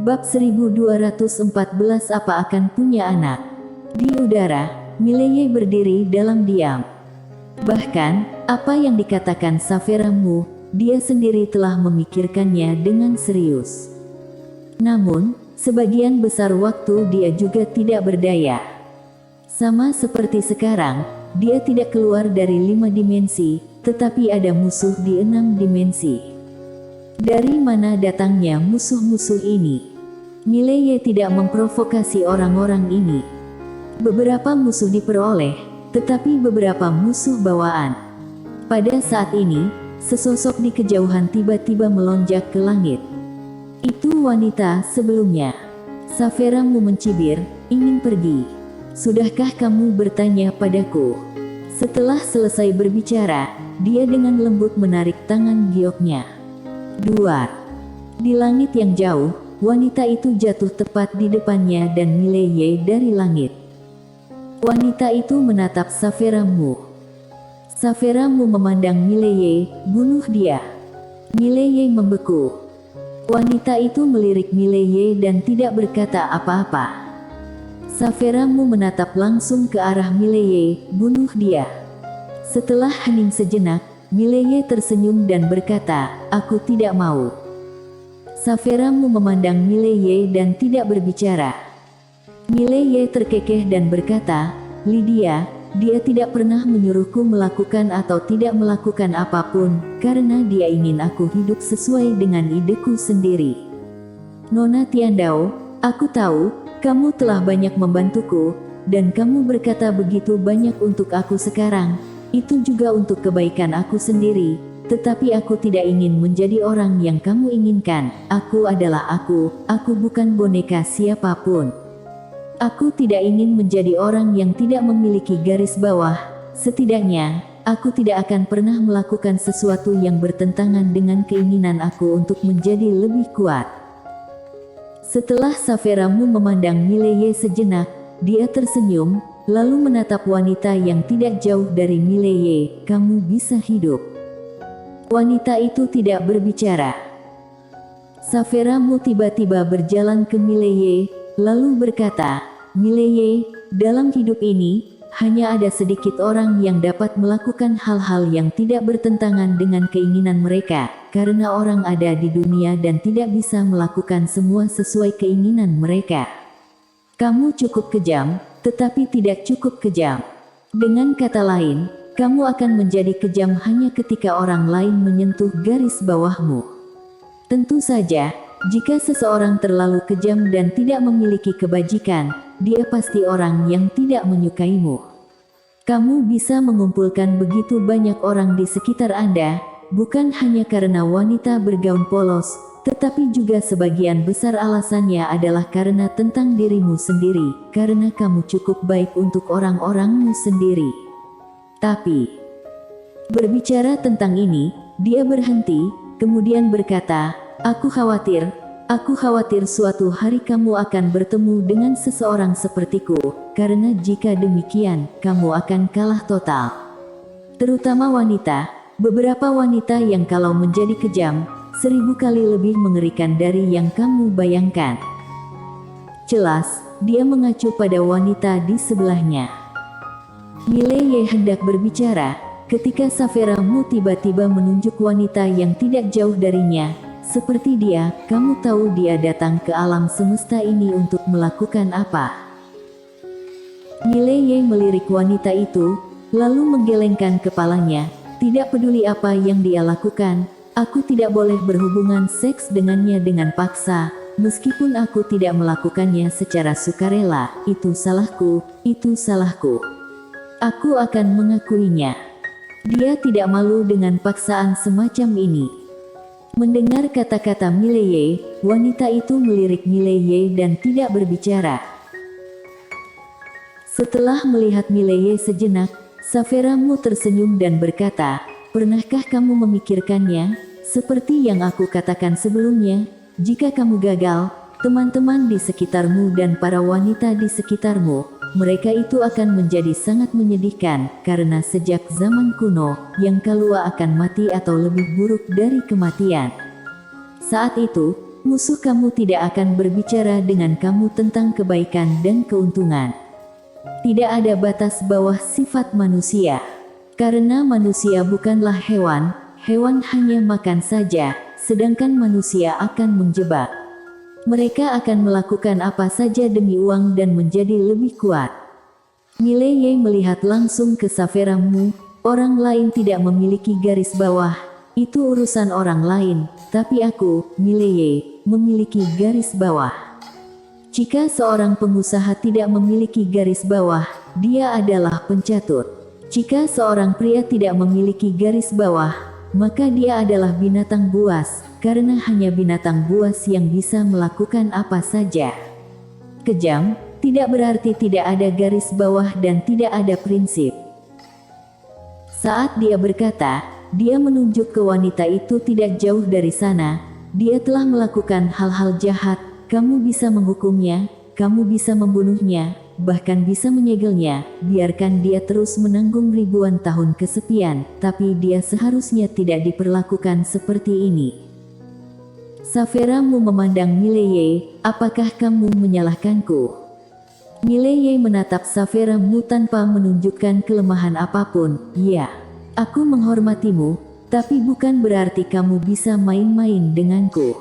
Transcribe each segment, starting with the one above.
Bab 1214 Apa akan punya anak? Di udara, Mileye berdiri dalam diam. Bahkan, apa yang dikatakan Saveramu, dia sendiri telah memikirkannya dengan serius. Namun, sebagian besar waktu dia juga tidak berdaya. Sama seperti sekarang, dia tidak keluar dari 5 dimensi, tetapi ada musuh di 6 dimensi. Dari mana datangnya musuh-musuh ini? Mileye tidak memprovokasi orang-orang ini. Beberapa musuh diperoleh, tetapi beberapa musuh bawaan. Pada saat ini, sesosok di kejauhan tiba-tiba melonjak ke langit. Itu wanita sebelumnya. Saveramu mencibir, ingin pergi. Sudahkah kamu bertanya padaku? Setelah selesai berbicara, dia dengan lembut menarik tangan gioknya. Duar. Di langit yang jauh, wanita itu jatuh tepat di depannya dan Mileye dari langit. Wanita itu menatap Saveramu. Saveramu memandang Mileye, bunuh dia. Mileye membeku. Wanita itu melirik Mileye dan tidak berkata apa-apa. Saveramu menatap langsung ke arah Mileye, bunuh dia. Setelah hening sejenak, Mileye tersenyum dan berkata, aku tidak mau. Saveramu memandang Mileye dan tidak berbicara. Mileye terkekeh dan berkata, Lydia, dia tidak pernah menyuruhku melakukan atau tidak melakukan apapun, karena dia ingin aku hidup sesuai dengan ideku sendiri. Nona Tiandao, aku tahu, kamu telah banyak membantuku, dan kamu berkata begitu banyak untuk aku sekarang, itu juga untuk kebaikan aku sendiri. Tetapi aku tidak ingin menjadi orang yang kamu inginkan. Aku adalah aku bukan boneka siapapun. Aku tidak ingin menjadi orang yang tidak memiliki garis bawah. Setidaknya, aku tidak akan pernah melakukan sesuatu yang bertentangan dengan keinginan aku untuk menjadi lebih kuat. Setelah Saveramu memandang Mileye sejenak, dia tersenyum, lalu menatap wanita yang tidak jauh dari Mileye. Kamu bisa hidup. Wanita itu tidak berbicara. Saveramu tiba-tiba berjalan ke Mileye, lalu berkata, Mileye, dalam hidup ini, hanya ada sedikit orang yang dapat melakukan hal-hal yang tidak bertentangan dengan keinginan mereka, karena orang ada di dunia dan tidak bisa melakukan semua sesuai keinginan mereka. Kamu cukup kejam, tetapi tidak cukup kejam. Dengan kata lain, kamu akan menjadi kejam hanya ketika orang lain menyentuh garis bawahmu. Tentu saja, jika seseorang terlalu kejam dan tidak memiliki kebajikan, dia pasti orang yang tidak menyukaimu. Kamu bisa mengumpulkan begitu banyak orang di sekitar Anda, bukan hanya karena wanita bergaun polos, tetapi juga sebagian besar alasannya adalah karena tentang dirimu sendiri, karena kamu cukup baik untuk orang-orangmu sendiri. Tapi, berbicara tentang ini, dia berhenti, kemudian berkata, aku khawatir suatu hari kamu akan bertemu dengan seseorang sepertiku, karena jika demikian, kamu akan kalah total. Terutama wanita, beberapa wanita yang kalau menjadi kejam, 1000 kali lebih mengerikan dari yang kamu bayangkan. Jelas, dia mengacu pada wanita di sebelahnya. Mileye hendak berbicara, ketika Saveramu tiba-tiba menunjuk wanita yang tidak jauh darinya. Seperti dia, kamu tahu dia datang ke alam semesta ini untuk melakukan apa? Mileye melirik wanita itu, lalu menggelengkan kepalanya. Tidak peduli apa yang dia lakukan, aku tidak boleh berhubungan seks dengannya dengan paksa. Meskipun aku tidak melakukannya secara sukarela, itu salahku, itu salahku. Aku akan mengakuinya. Dia tidak malu dengan paksaan semacam ini. Mendengar kata-kata Mileye, wanita itu melirik Mileye dan tidak berbicara. Setelah melihat Mileye sejenak, Saveramu tersenyum dan berkata, pernahkah kamu memikirkannya? Seperti yang aku katakan sebelumnya, jika kamu gagal, teman-teman di sekitarmu dan para wanita di sekitarmu, mereka itu akan menjadi sangat menyedihkan, karena sejak zaman kuno, yang kalua akan mati atau lebih buruk dari kematian. Saat itu, musuh kamu tidak akan berbicara dengan kamu tentang kebaikan dan keuntungan. Tidak ada batas bawah sifat manusia. Karena manusia bukanlah hewan, hewan hanya makan saja, sedangkan manusia akan menjebak. Mereka akan melakukan apa saja demi uang dan menjadi lebih kuat. Mileye melihat langsung ke Saphira Mu. Orang lain tidak memiliki garis bawah, itu urusan orang lain, tapi aku, Mileye, memiliki garis bawah. Jika seorang pengusaha tidak memiliki garis bawah, dia adalah pencatut. Jika seorang pria tidak memiliki garis bawah, maka dia adalah binatang buas, karena hanya binatang buas yang bisa melakukan apa saja. Kejam, tidak berarti tidak ada garis bawah dan tidak ada prinsip. Saat dia berkata, dia menunjuk ke wanita itu tidak jauh dari sana. Dia telah melakukan hal-hal jahat, kamu bisa menghukumnya, kamu bisa membunuhnya, bahkan bisa menyegelnya. Biarkan dia terus menanggung ribuan tahun kesepian, tapi dia seharusnya tidak diperlakukan seperti ini. Saphira Mu memandang Mileye, apakah kamu menyalahkanku? Mileye menatap Saphira Mu tanpa menunjukkan kelemahan apapun. Ya, aku menghormatimu, tapi bukan berarti kamu bisa main-main denganku.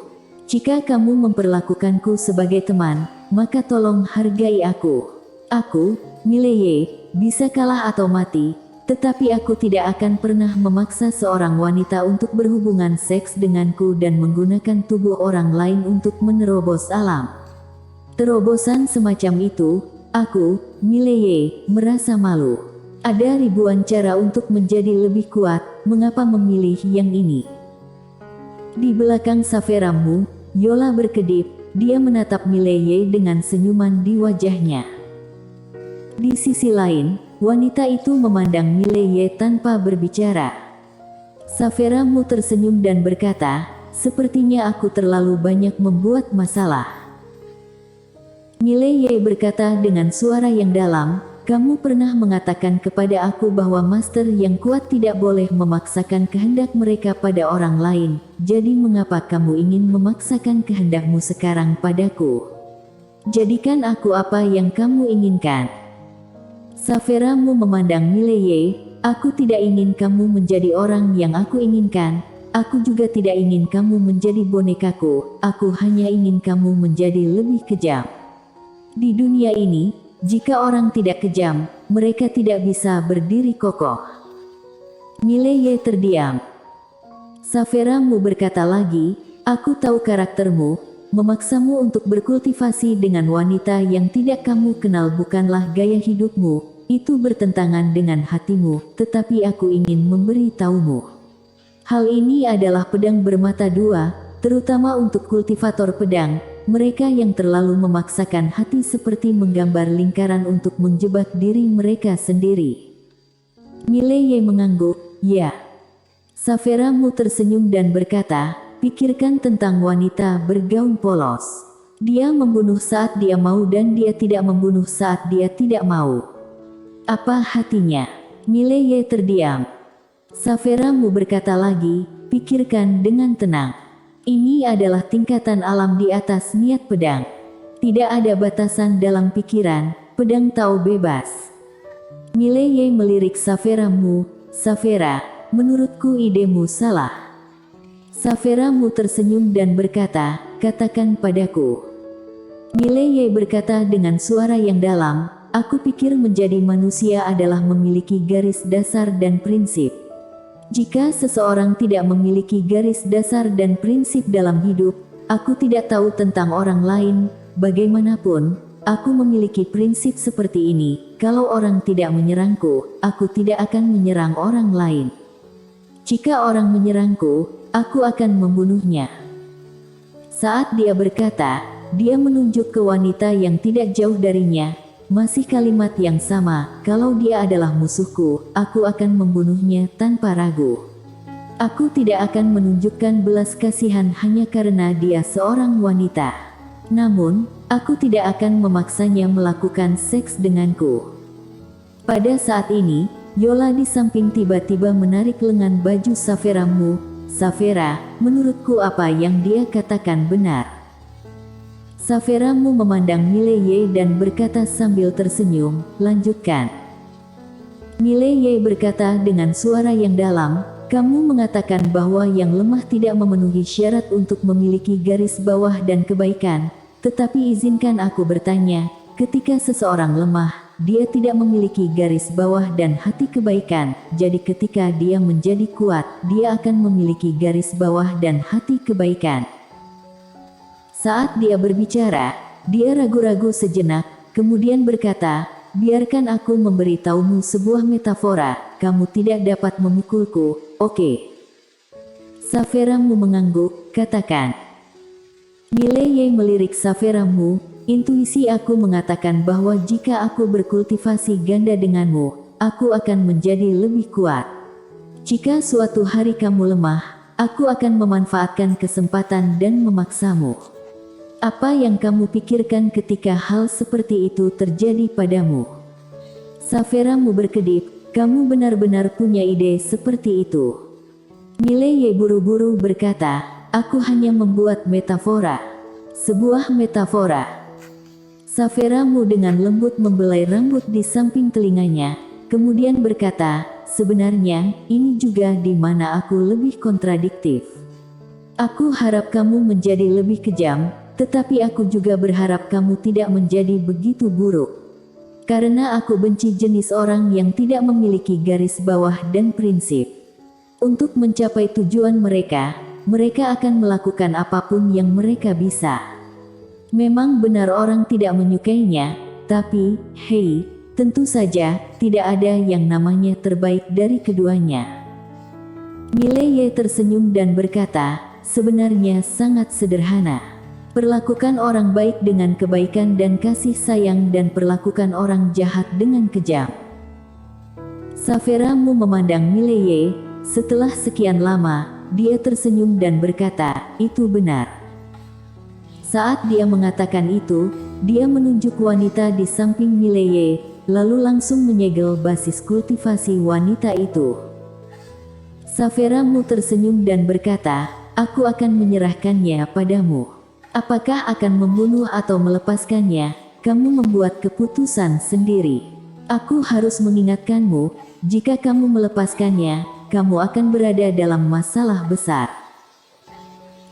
Jika kamu memperlakukanku sebagai teman, maka tolong hargai aku. Aku, Mileye, bisa kalah atau mati, tetapi aku tidak akan pernah memaksa seorang wanita untuk berhubungan seks denganku dan menggunakan tubuh orang lain untuk menerobos alam. Terobosan semacam itu, aku, Mileye, merasa malu. Ada ribuan cara untuk menjadi lebih kuat, mengapa memilih yang ini? Di belakang Saphira Mu, Yola berkedip, dia menatap Mileye dengan senyuman di wajahnya. Di sisi lain, wanita itu memandang Mileye tanpa berbicara. Saphira Mu tersenyum dan berkata, sepertinya aku terlalu banyak membuat masalah. Mileye berkata dengan suara yang dalam, kamu pernah mengatakan kepada aku bahwa master yang kuat tidak boleh memaksakan kehendak mereka pada orang lain, jadi mengapa kamu ingin memaksakan kehendakmu sekarang padaku? Jadikan aku apa yang kamu inginkan. Saphira Mu memandang Mileye, aku tidak ingin kamu menjadi orang yang aku inginkan, aku juga tidak ingin kamu menjadi bonekaku, aku hanya ingin kamu menjadi lebih kejam. Di dunia ini, jika orang tidak kejam, mereka tidak bisa berdiri kokoh. Mileye terdiam. Saphira Mu berkata lagi, aku tahu karaktermu, memaksamu untuk berkultivasi dengan wanita yang tidak kamu kenal bukanlah gaya hidupmu, itu bertentangan dengan hatimu, tetapi aku ingin memberi tahumu. Hal ini adalah pedang bermata dua, terutama untuk kultivator pedang. Mereka yang terlalu memaksakan hati seperti menggambar lingkaran untuk menjebak diri mereka sendiri. Mileye mengangguk, ya. Saphira Mu tersenyum dan berkata, pikirkan tentang wanita bergaun polos. Dia membunuh saat dia mau dan dia tidak membunuh saat dia tidak mau. Apa hatinya? Mileye terdiam. Saphira Mu berkata lagi, pikirkan dengan tenang. Ini adalah tingkatan alam di atas niat pedang. Tidak ada batasan dalam pikiran, pedang tahu bebas. Mileye melirik Saphira Mu, Saphira, menurutku idemu salah. Saphira Mu tersenyum dan berkata, katakan padaku. Mileye berkata dengan suara yang dalam, aku pikir menjadi manusia adalah memiliki garis dasar dan prinsip. Jika seseorang tidak memiliki garis dasar dan prinsip dalam hidup, aku tidak tahu tentang orang lain. Bagaimanapun, aku memiliki prinsip seperti ini, kalau orang tidak menyerangku, aku tidak akan menyerang orang lain. Jika orang menyerangku, aku akan membunuhnya. Saat dia berkata, dia menunjuk ke wanita yang tidak jauh darinya. Masih kalimat yang sama, kalau dia adalah musuhku, aku akan membunuhnya tanpa ragu. Aku tidak akan menunjukkan belas kasihan hanya karena dia seorang wanita. Namun, aku tidak akan memaksanya melakukan seks denganku. Pada saat ini, Yola di samping tiba-tiba menarik lengan baju Saphira Mu. Safera, menurutku apa yang dia katakan benar. Safera Mu memandang Mileye dan berkata sambil tersenyum, lanjutkan. Mileye berkata dengan suara yang dalam, kamu mengatakan bahwa yang lemah tidak memenuhi syarat untuk memiliki garis bawah dan kebaikan, tetapi izinkan aku bertanya, ketika seseorang lemah, dia tidak memiliki garis bawah dan hati kebaikan, jadi ketika dia menjadi kuat, dia akan memiliki garis bawah dan hati kebaikan. Saat dia berbicara, dia ragu-ragu sejenak, kemudian berkata, biarkan aku memberitahumu sebuah metafora, kamu tidak dapat memukulku, oke? Safera Mu mengangguk, katakan. Mileye melirik Safera Mu, intuisi aku mengatakan bahwa jika aku berkultivasi ganda denganmu, aku akan menjadi lebih kuat. Jika suatu hari kamu lemah, aku akan memanfaatkan kesempatan dan memaksamu. Apa yang kamu pikirkan ketika hal seperti itu terjadi padamu? Safera Mu berkedip, kamu benar-benar punya ide seperti itu. Mileye buru-buru berkata, aku hanya membuat metafora. Sebuah metafora. Safera Mu dengan lembut membelai rambut di samping telinganya, kemudian berkata, sebenarnya, ini juga di mana aku lebih kontradiktif. Aku harap kamu menjadi lebih kejam, tetapi aku juga berharap kamu tidak menjadi begitu buruk. Karena aku benci jenis orang yang tidak memiliki garis bawah dan prinsip. Untuk mencapai tujuan mereka, mereka akan melakukan apapun yang mereka bisa. Memang benar orang tidak menyukainya, tapi, hei, tentu saja, tidak ada yang namanya terbaik dari keduanya. Mileye tersenyum dan berkata, sebenarnya sangat sederhana. Perlakukan orang baik dengan kebaikan dan kasih sayang dan perlakukan orang jahat dengan kejam. Safera Mu memandang Mileye, setelah sekian lama, dia tersenyum dan berkata, itu benar. Saat dia mengatakan itu, dia menunjuk wanita di samping Mileye, lalu langsung menyegel basis kultivasi wanita itu. Safera Mu tersenyum dan berkata, aku akan menyerahkannya padamu. Apakah akan membunuh atau melepaskannya, kamu membuat keputusan sendiri. Aku harus mengingatkanmu, jika kamu melepaskannya, kamu akan berada dalam masalah besar.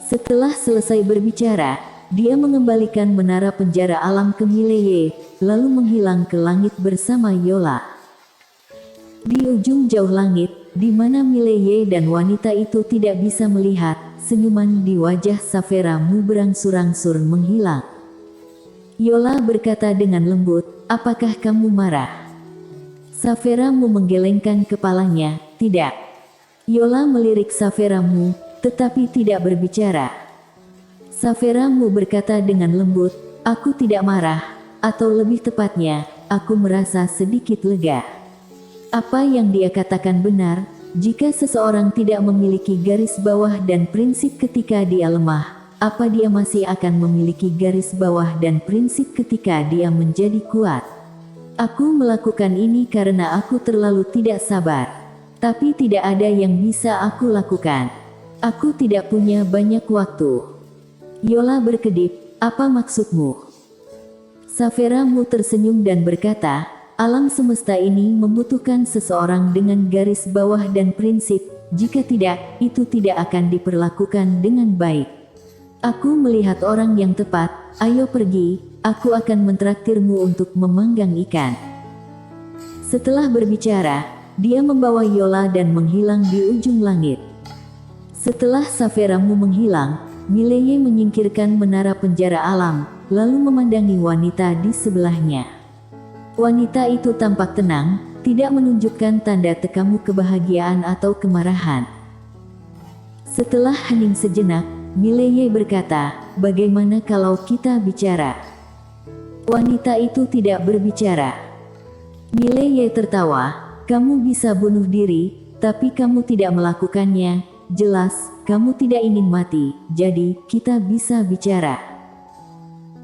Setelah selesai berbicara, dia mengembalikan menara penjara alam ke Mileye, lalu menghilang ke langit bersama Yola. Di ujung jauh langit, di mana Mileye dan wanita itu tidak bisa melihat, senyuman di wajah Safera Mu berangsur-angsur menghilang. Yola berkata dengan lembut, apakah kamu marah? Safera Mu menggelengkan kepalanya, tidak. Yola melirik Safera Mu, tetapi tidak berbicara. Safera Mu berkata dengan lembut, aku tidak marah, atau lebih tepatnya, aku merasa sedikit lega. Apa yang dia katakan benar. Jika seseorang tidak memiliki garis bawah dan prinsip ketika dia lemah, apa dia masih akan memiliki garis bawah dan prinsip ketika dia menjadi kuat? Aku melakukan ini karena aku terlalu tidak sabar. Tapi tidak ada yang bisa aku lakukan. Aku tidak punya banyak waktu. Yola berkedip, apa maksudmu? Safera Mu tersenyum dan berkata, alam semesta ini membutuhkan seseorang dengan garis bawah dan prinsip, jika tidak, itu tidak akan diperlakukan dengan baik. Aku melihat orang yang tepat, ayo pergi, aku akan mentraktirmu untuk memanggang ikan. Setelah berbicara, dia membawa Yola dan menghilang di ujung langit. Setelah Safera Mu menghilang, Mileye menyingkirkan menara penjara alam, lalu memandangi wanita di sebelahnya. Wanita itu tampak tenang, tidak menunjukkan tanda tekamu kebahagiaan atau kemarahan. Setelah hening sejenak, Mileye berkata, bagaimana kalau kita bicara? Wanita itu tidak berbicara. Mileye tertawa, kamu bisa bunuh diri, tapi kamu tidak melakukannya, jelas, kamu tidak ingin mati, jadi, kita bisa bicara.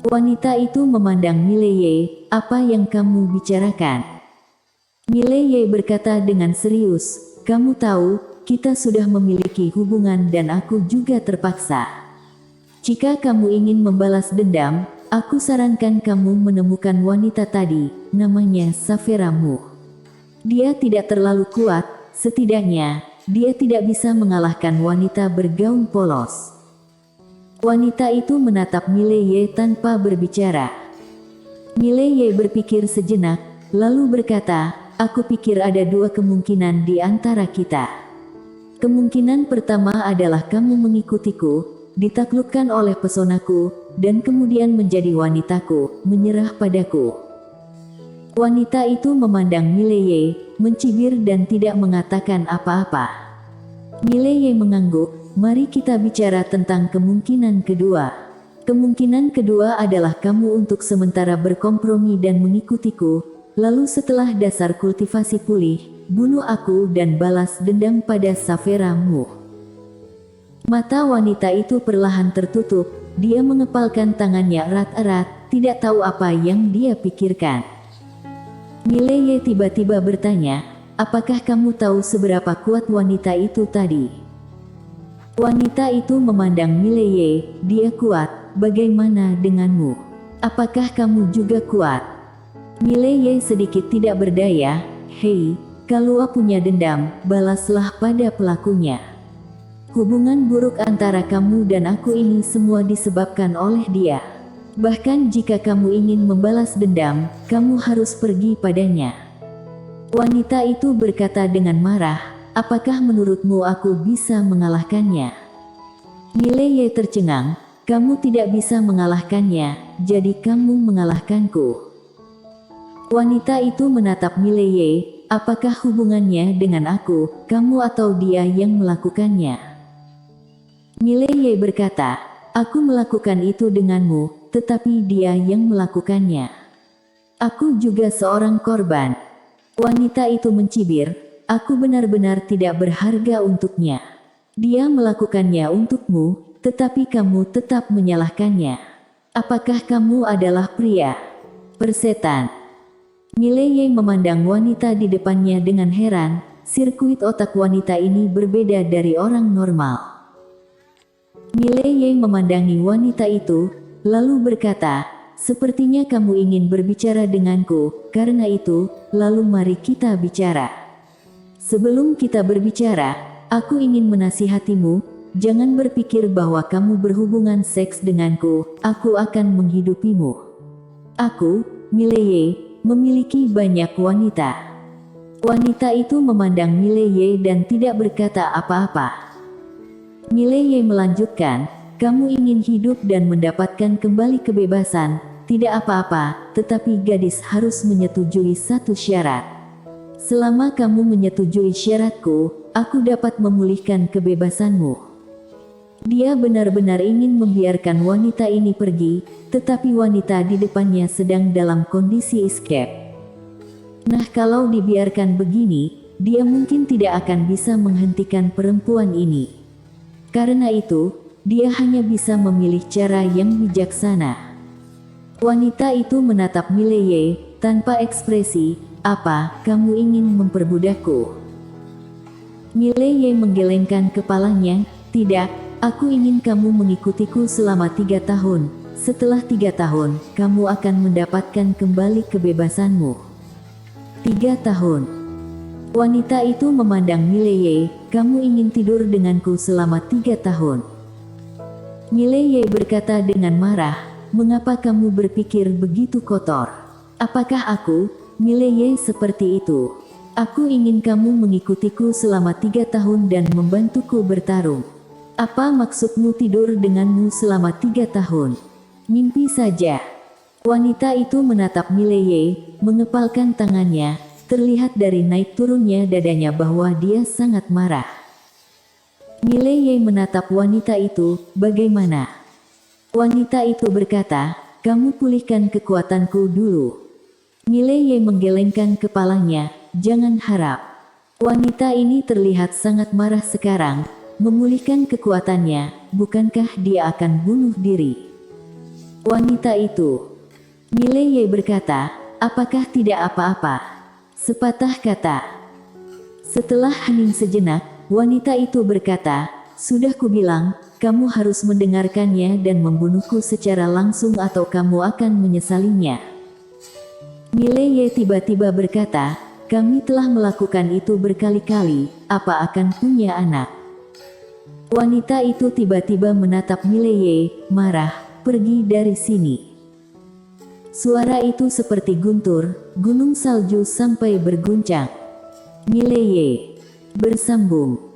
Wanita itu memandang Mileye, apa yang kamu bicarakan? Mileye berkata dengan serius, kamu tahu, kita sudah memiliki hubungan dan aku juga terpaksa. Jika kamu ingin membalas dendam, aku sarankan kamu menemukan wanita tadi, namanya Saphira Mu. Dia tidak terlalu kuat, setidaknya, dia tidak bisa mengalahkan wanita bergaun polos. Wanita itu menatap Mileye tanpa berbicara. Mileye berpikir sejenak, lalu berkata, aku pikir ada dua kemungkinan di antara kita. Kemungkinan pertama adalah kamu mengikutiku, ditaklukkan oleh pesonaku, dan kemudian menjadi wanitaku, menyerah padaku. Wanita itu memandang Mileye, mencibir dan tidak mengatakan apa-apa. Mileye mengangguk, mari kita bicara tentang kemungkinan kedua. Kemungkinan kedua adalah kamu untuk sementara berkompromi dan mengikutiku, lalu setelah dasar kultivasi pulih, bunuh aku dan balas dendam pada Saphira Mu. Mata wanita itu perlahan tertutup, dia mengepalkan tangannya erat-erat, tidak tahu apa yang dia pikirkan. Mileye tiba-tiba bertanya, apakah kamu tahu seberapa kuat wanita itu tadi? Wanita itu memandang Mileye, dia kuat. Bagaimana denganmu? Apakah kamu juga kuat? Mileye sedikit tidak berdaya. Hei, kalau punya dendam, balaslah pada pelakunya. Hubungan buruk antara kamu dan aku ini semua disebabkan oleh dia. Bahkan jika kamu ingin membalas dendam, kamu harus pergi padanya. Wanita itu berkata dengan marah, apakah menurutmu aku bisa mengalahkannya? Mileye tercengang. Kamu tidak bisa mengalahkannya, jadi kamu mengalahkanku. Wanita itu menatap Mileye, apakah hubungannya dengan aku, kamu atau dia yang melakukannya? Mileye berkata, aku melakukan itu denganmu, tetapi dia yang melakukannya. Aku juga seorang korban. Wanita itu mencibir, aku benar-benar tidak berharga untuknya. Dia melakukannya untukmu, tetapi kamu tetap menyalahkannya. Apakah kamu adalah pria persetan? Mileye memandang wanita di depannya dengan heran, sirkuit otak wanita ini berbeda dari orang normal. Mileye memandangi wanita itu, lalu berkata, sepertinya kamu ingin berbicara denganku, karena itu, lalu mari kita bicara. Sebelum kita berbicara, aku ingin menasihatimu, jangan berpikir bahwa kamu berhubungan seks denganku, aku akan menghidupimu. Aku, Mileye, memiliki banyak wanita. Wanita itu memandang Mileye dan tidak berkata apa-apa. Mileye melanjutkan, kamu ingin hidup dan mendapatkan kembali kebebasan, tidak apa-apa, tetapi gadis harus menyetujui satu syarat. Selama kamu menyetujui syaratku, aku dapat memulihkan kebebasanmu. Dia benar-benar ingin membiarkan wanita ini pergi, tetapi wanita di depannya sedang dalam kondisi escape. Nah, kalau dibiarkan begini, dia mungkin tidak akan bisa menghentikan perempuan ini. Karena itu, dia hanya bisa memilih cara yang bijaksana. Wanita itu menatap Mileye, tanpa ekspresi, apa, kamu ingin memperbudakku? Mileye menggelengkan kepalanya, tidak, aku ingin kamu mengikutiku selama 3 tahun, setelah 3 tahun, kamu akan mendapatkan kembali kebebasanmu. 3 tahun. Wanita itu memandang Mileye, kamu ingin tidur denganku selama 3 tahun. Mileye berkata dengan marah, mengapa kamu berpikir begitu kotor? Apakah aku, Mileye seperti itu? Aku ingin kamu mengikutiku selama 3 tahun dan membantuku bertarung. Apa maksudmu tidur denganmu selama 3 tahun? Mimpi saja. Wanita itu menatap Mileye, mengepalkan tangannya, terlihat dari naik turunnya dadanya bahwa dia sangat marah. Mileye menatap wanita itu, bagaimana? Wanita itu berkata, kamu pulihkan kekuatanku dulu. Mileye menggelengkan kepalanya, jangan harap. Wanita ini terlihat sangat marah sekarang. Memulihkan kekuatannya, bukankah dia akan bunuh diri? Wanita itu. Mileye berkata, apakah tidak apa-apa? Sepatah kata. Setelah hening sejenak, wanita itu berkata, "Sudah kubilang, kamu harus mendengarkannya dan membunuhku secara langsung atau kamu akan menyesalinya." Mileye tiba-tiba berkata, "Kami telah melakukan itu berkali-kali, apa akan punya anak?" Wanita itu tiba-tiba menatap Mileye, marah, "Pergi dari sini." Suara itu seperti guntur, gunung salju sampai berguncang. Mileye bersambung.